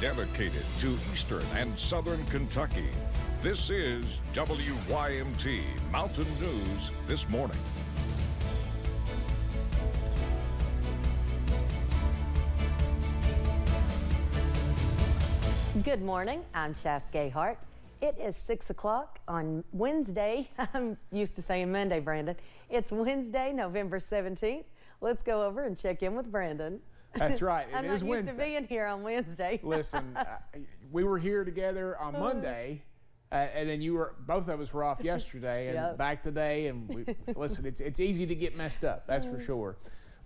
dedicated to Eastern and Southern Kentucky. This is WYMT Mountain News This Morning. Good morning, I'm Chas Gayhart. It is 6 o'clock on Wednesday. I'm used to saying Monday, Brandon. It's Wednesday, November 17th. Let's go over and check in with Brandon. That's right. It I'm is not Wednesday. used to being here on Wednesday. Listen, we were here together on Monday, and then both of us were off yesterday, and Yep. back today. And listen, it's easy to get messed up, that's for sure.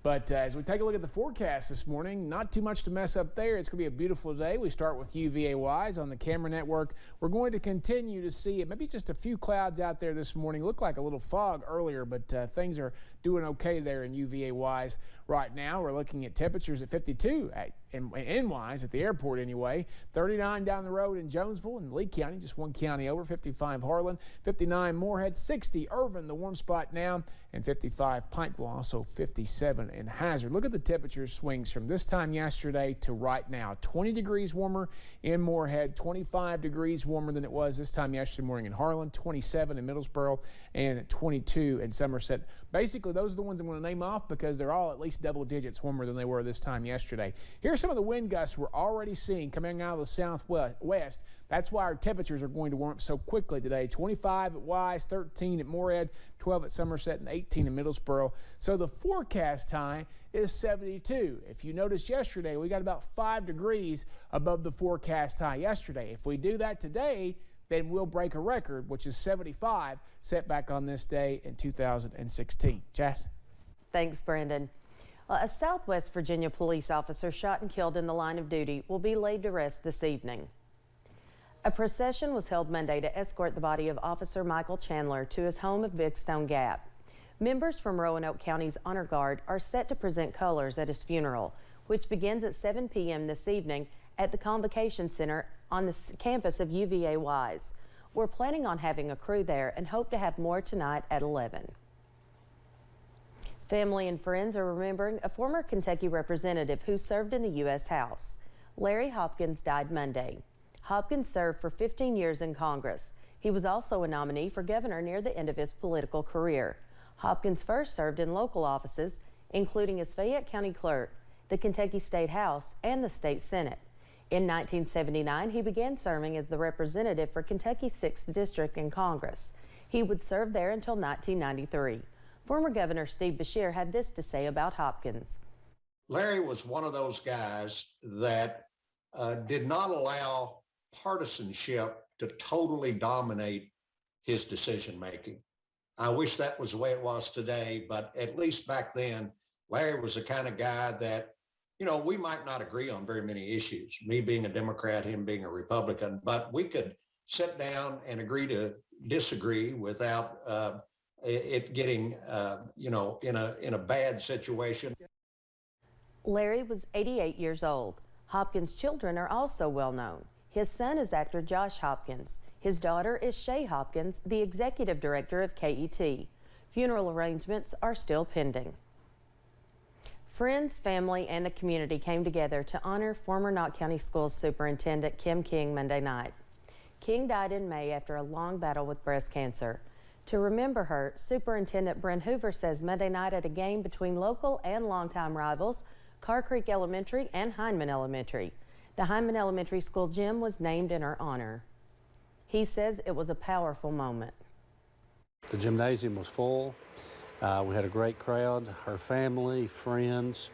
But as we take a look at the forecast this morning, not too much to mess up there. It's going to be a beautiful day. We start with UVA-wise on the camera network. We're going to continue to see it. Maybe just a few clouds out there this morning. Looked like a little fog earlier, but things are doing okay there in UVA-wise. Right now, we're looking at temperatures at 52 in-wise at the airport anyway. 39 down the road in Jonesville and Lee County, just one county over. 55 Harlan, 59 Moorhead, 60 Irvin, the warm spot now, and 55 Pikeville, also 57 in Hazard. Look at the temperature swings from this time yesterday to right now. 20 degrees warmer in Moorhead, 25 degrees warmer than it was this time yesterday morning in Harlan, 27 in Middlesboro, and 22 in Somerset. Basically, those are the ones I'm going to name off because they're all at least double digits warmer than they were this time yesterday. Here's some of the wind gusts we're already seeing coming out of the southwest. That's why our temperatures are going to warm up so quickly today. 25 at Wise, 13 at Moorhead, 12 at Somerset, and 18 in Middlesboro. So the forecast high is 72. If you noticed yesterday, we got about 5 degrees above the forecast high yesterday. If we do that today, then we'll break a record, which is 75, set back on this day in 2016. Jess? Thanks, Brandon. A Southwest Virginia police officer shot and killed in the line of duty will be laid to rest this evening. A procession was held Monday to escort the body of Officer Michael Chandler to his home of Big Stone Gap. Members from Roanoke County's Honor Guard are set to present colors at his funeral, which begins at 7 p.m. this evening at the Convocation Center on the campus of UVA-Wise. We're planning on having a crew there and hope to have more tonight at 11. Family and friends are remembering a former Kentucky representative who served in the U.S. House. Larry Hopkins died Monday. Hopkins served for 15 years in Congress. He was also a nominee for governor near the end of his political career. Hopkins first served in local offices, including as Fayette County Clerk, the Kentucky State House, and the State Senate. In 1979, he began serving as the representative for Kentucky's 6th District in Congress. He would serve there until 1993. Former Governor Steve Beshear had this to say about Hopkins. Larry was one of those guys that did not allow partisanship to totally dominate his decision making. I wish that was the way it was today, but at least back then, Larry was the kind of guy that, you know, we might not agree on very many issues, me being a Democrat, him being a Republican, but we could sit down and agree to disagree without it getting, you know, in a bad situation. Larry was 88 years old. Hopkins' children are also well known. His son is actor Josh Hopkins. His daughter is Shay Hopkins, the executive director of KET. Funeral arrangements are still pending. Friends, family, and the community came together to honor former Knott County Schools Superintendent Kim King Monday night. King died in May after a long battle with breast cancer. To remember her, Superintendent Brent Hoover says Monday night at a game between local and longtime rivals, Carr Creek Elementary and Heineman Elementary. The Heineman Elementary School gym was named in her honor. He says it was a powerful moment. The gymnasium was full. We had a great crowd, her family, friends.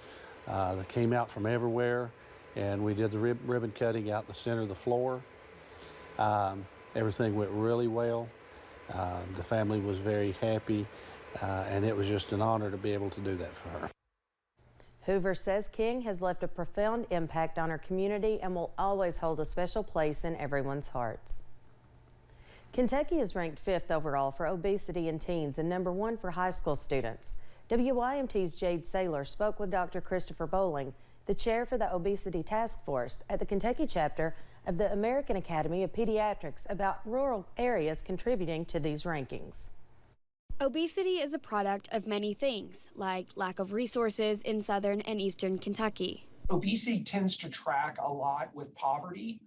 They came out from everywhere, and we did the ribbon cutting out in the center of the floor. Everything went really well. The family was very happy, and it was just an honor to be able to do that for her. Hoover says King has left a profound impact on our community and will always hold a special place in everyone's hearts. Kentucky is ranked 5th overall for obesity in teens and number 1 for high school students. WYMT's Jade Saylor spoke with Dr. Christopher Bowling, the chair for the Obesity Task Force at the Kentucky chapter of the American Academy of Pediatrics, about rural areas contributing to these rankings. Obesity is a product of many things, like lack of resources in southern and eastern Kentucky. Obesity tends to track a lot with poverty.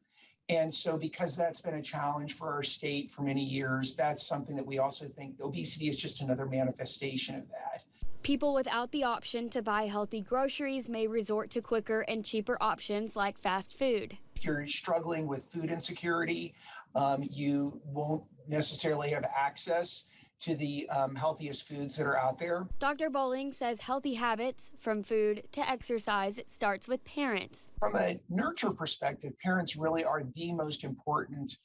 And so because that's been a challenge for our state for many years, that's something that we also think obesity is just another manifestation of that. People without the option to buy healthy groceries may resort to quicker and cheaper options like fast food. If you're struggling with food insecurity, you won't necessarily have access to the healthiest foods that are out there. Dr. Bowling says healthy habits, from food to exercise, starts with parents. From a nurture perspective, parents really are the most important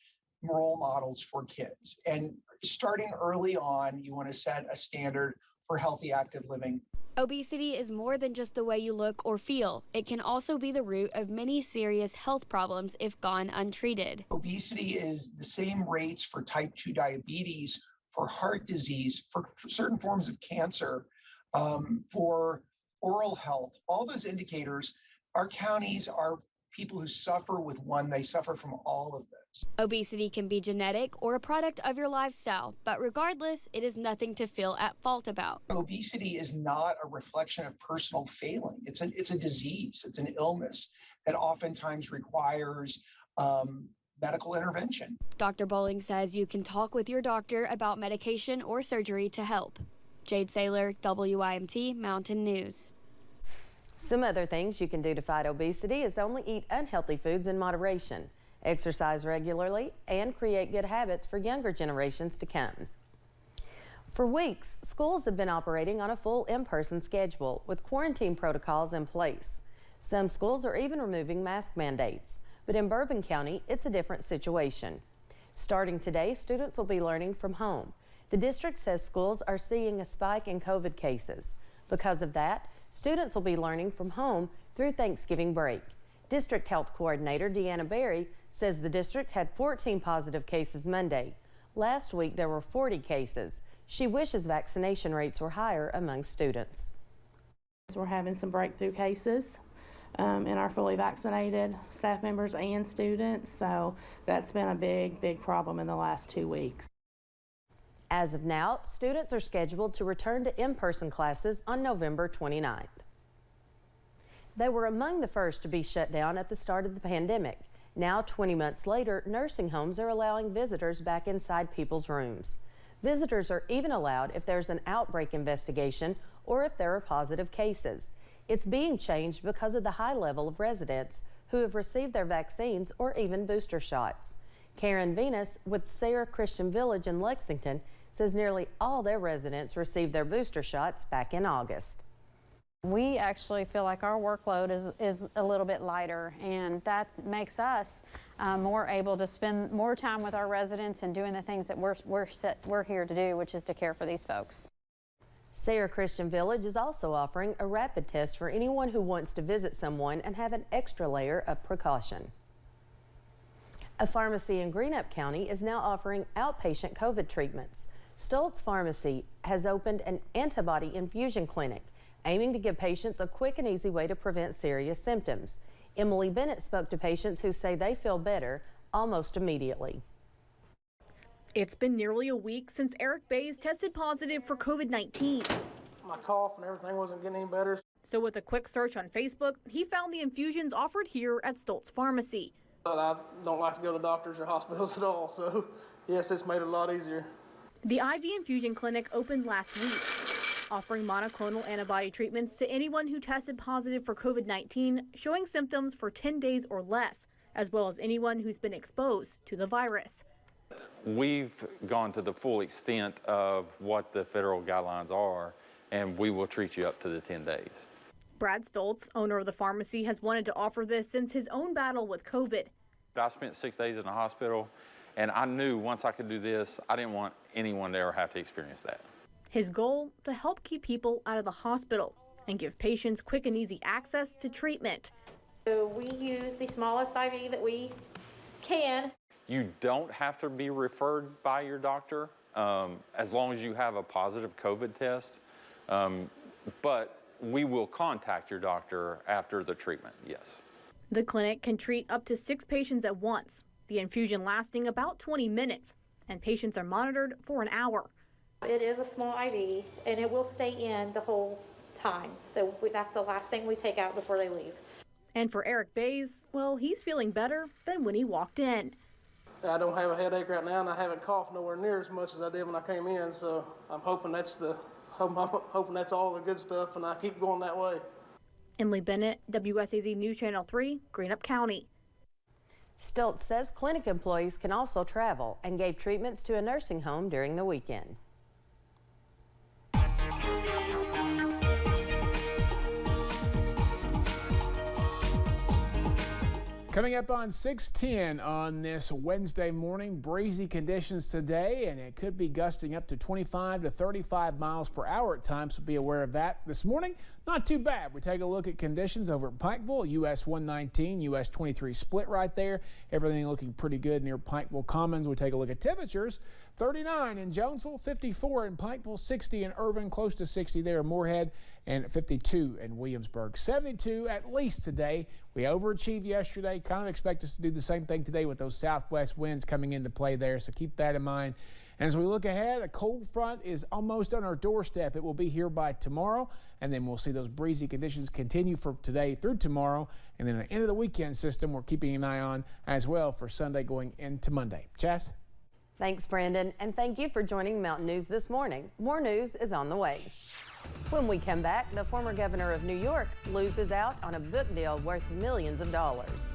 role models for kids. And starting early on, you want to set a standard for healthy, active living. Obesity is more than just the way you look or feel. It can also be the root of many serious health problems if gone untreated. Obesity is the same rates for type 2 diabetes, for heart disease, for certain forms of cancer, for oral health. All those indicators, our counties are people who suffer with one, they suffer from all of those. Obesity can be genetic or a product of your lifestyle, but regardless, it is nothing to feel at fault about. Obesity is not a reflection of personal failing. It's a disease. It's an illness that oftentimes requires medical intervention. Dr. Bowling says you can talk with your doctor about medication or surgery to help. Jade Saylor, WIMT Mountain News. Some other things you can do to fight obesity is only eat unhealthy foods in moderation, exercise regularly, and create good habits for younger generations to come. For weeks, schools have been operating on a full in-person schedule with quarantine protocols in place. Some schools are even removing mask mandates, but in Bourbon County, it's a different situation. Starting today, students will be learning from home. The district says schools are seeing a spike in COVID cases. Because of that, students will be learning from home through Thanksgiving break. District Health Coordinator Deanna Berry says the district had 14 positive cases Monday. Last week there were 40 cases. She wishes vaccination rates were higher among students. We're having some breakthrough cases in our fully vaccinated staff members and students, so that's been a big problem in the last 2 weeks. As of now, students are scheduled to return to in-person classes on November 29th. They were among the first to be shut down at the start of the pandemic. Now, 20 months later, nursing homes are allowing visitors back inside people's rooms. Visitors are even allowed if there's an outbreak investigation or if there are positive cases. It's being changed because of the high level of residents who have received their vaccines or even booster shots. Karen Venus with Sarah Christian Village in Lexington says nearly all their residents received their booster shots back in August. We actually feel like our workload is a little bit lighter, and that makes us more able to spend more time with our residents and doing the things that we're here to do, which is to care for these folks. Sarah Christian Village is also offering a rapid test for anyone who wants to visit someone and have an extra layer of precaution. A pharmacy in Greenup County is now offering outpatient COVID treatments. Stoltz Pharmacy has opened an antibody infusion clinic, aiming to give patients a quick and easy way to prevent serious symptoms. Emily Bennett spoke to patients who say they feel better almost immediately. It's been nearly a week since Eric Bays tested positive for COVID-19. My cough and everything wasn't getting any better. So with a quick search on Facebook, he found the infusions offered here at Stoltz Pharmacy. But I don't like to go to doctors or hospitals at all, so yes, it's made it a lot easier. The IV infusion clinic opened last week, offering monoclonal antibody treatments to anyone who tested positive for COVID-19, showing symptoms for 10 days or less, as well as anyone who's been exposed to the virus. We've gone to the full extent of what the federal guidelines are, and we will treat you up to the 10 days. Brad Stoltz, owner of the pharmacy, has wanted to offer this since his own battle with COVID. I spent 6 days in the hospital, and I knew once I could do this, I didn't want anyone to ever have to experience that. His goal, to help keep people out of the hospital and give patients quick and easy access to treatment. So we use the smallest IV that we can. You don't have to be referred by your doctor as long as you have a positive COVID test, but we will contact your doctor after the treatment, yes. The clinic can treat up to 6 patients at once, the infusion lasting about 20 minutes, and patients are monitored for an hour. It is a small IV, and it will stay in the whole time, so that's the last thing we take out before they leave. And for Eric Bays, well, he's feeling better than when he walked in. I don't have a headache right now, and I haven't coughed nowhere near as much as I did when I came in. So I'm hoping that's all the good stuff, and I keep going that way. Emily Bennett, WSAZ News Channel 3, Greenup County. Stoltz says clinic employees can also travel and gave treatments to a nursing home during the weekend. Coming up on 6:10 on this Wednesday morning, breezy conditions today, and it could be gusting up to 25 to 35 miles per hour at times, so be aware of that. This morning, not too bad. We take a look at conditions over at Pikeville, US 119, US 23 split right there. Everything looking pretty good near Pikeville Commons. We take a look at temperatures. 39 in Jonesville, 54 in Pikeville, 60 in Irvin, close to 60 there in Moorhead, and 52 in Williamsburg. 72 at least today. We overachieved yesterday. Kind of expect us to do the same thing today with those southwest winds coming into play there, so keep that in mind. And as we look ahead, a cold front is almost on our doorstep. It will be here by tomorrow, and then we'll see those breezy conditions continue for today through tomorrow. And then the end of the weekend system we're keeping an eye on as well for Sunday going into Monday. Chas? Thanks, Brandon, and thank you for joining Mountain News this morning. More news is on the way. When we come back, the former governor of New York loses out on a book deal worth millions of dollars.